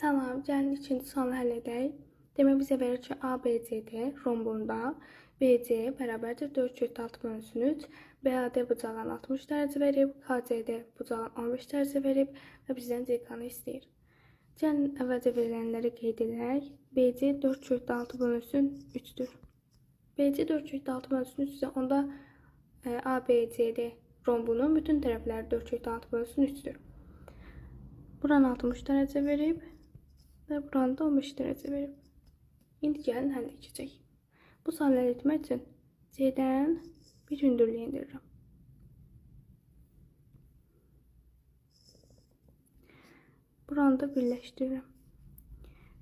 Salam, gəlin ikinci sualı həll edək. Demək bizə verir ki, ABCD rombunda BC bərabərdir 4/6/3, BAD bucağın 60 dərəcə verib, KCD bucağın 15 dərəcə verib və bizdən CK-nı istəyir. Gəlin əvvəlcə verilənləri qeyd edək. BC 4/6/3'dür. BC 4/6/3'dür. Onda ABCD rombunun bütün tərəfləri 4/6/3'dür. Buranı 60 dərəcə verib və buranı da 15 dərəcə verib. İndi gəlin həll edəcək. Bu sualı həll etmək üçün C-dən bir hündürlük endirirəm. Buranı da birləşdirirəm.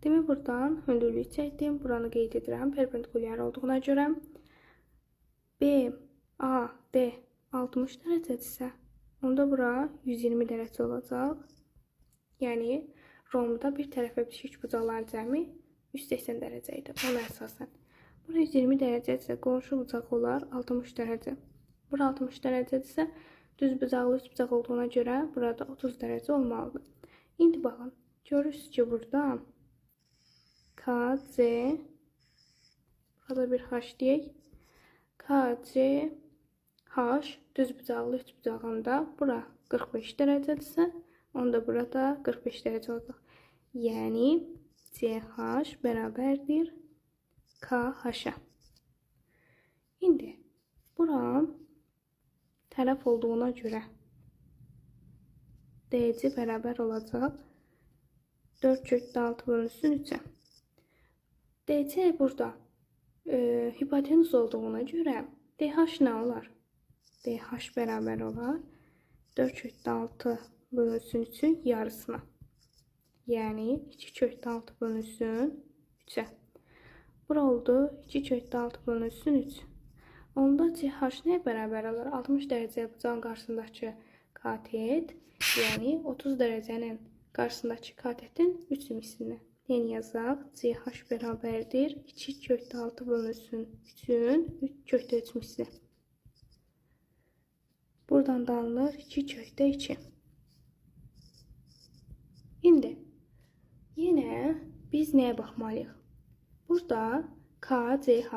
Demək buradan hündürlük çəkdim. Buranı qeyd edirəm. Perpendikulyar olduğuna görə BAD 60 dərəcədirsə, onda bura 120 dərəcə olacaq. Yəni romda bir tərəfə bitişik bucaqların cəmi 180 dərəcə idi. Ona əsasən. Bura 120 dərəcədirsə, qonşu bucaq olar 60 dərəcə. Bura 60 dərəcədirsə, düz bucaqlı üst bucaq olduğuna görə burada 30 dərəcə olmalıdır. İndi baxın, görürsünüz ki, burada KC, burada bir H deyək. KC H düz bucaqlı üst bucağında bura 45 dərəcədirsə, onda burada 45 dərəcə olacaq. Yəni CH bərabərdir KH-a. İndi buram tərəf olduğuna görə DC bərabər olacaq 4/6/3'ə. DC burada hipotenuz olduğuna görə DH nə olar? DH bərabər olar 4/6/3'ün yarısına. Yəni 2/6/3'ə. Bura oldu 2/6/3. Onda CH nəyə bərabər olur? 60 dərəcə bucağın qarşısındakı katet, yəni 30 dərəcənin qarşısındakı katetin 3 mislini. Yəni yazaq CH bərabərdir 2/6/3'ün 3/3 misli. Buradan da alınır 2/2. İndi yenə biz nəyə baxmalıyıq? Burada KCH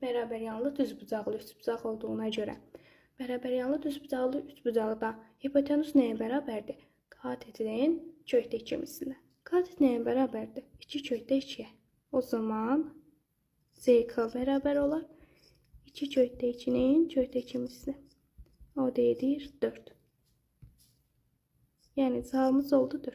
bərabər yanlı düz bucaqlı üst bucaq olduğuna görə bərabər yanlı düz bucaqlı üst bucaqda hipotenuz nəyə bərabərdir? Katetin kökdə 2 misli. Katet nəyə bərabərdir? 2/2'yə. O zaman CK bərabər olar 2/2'nin kökdə 2 misli. O da edir 4. Yəni cavabımız oldu 4.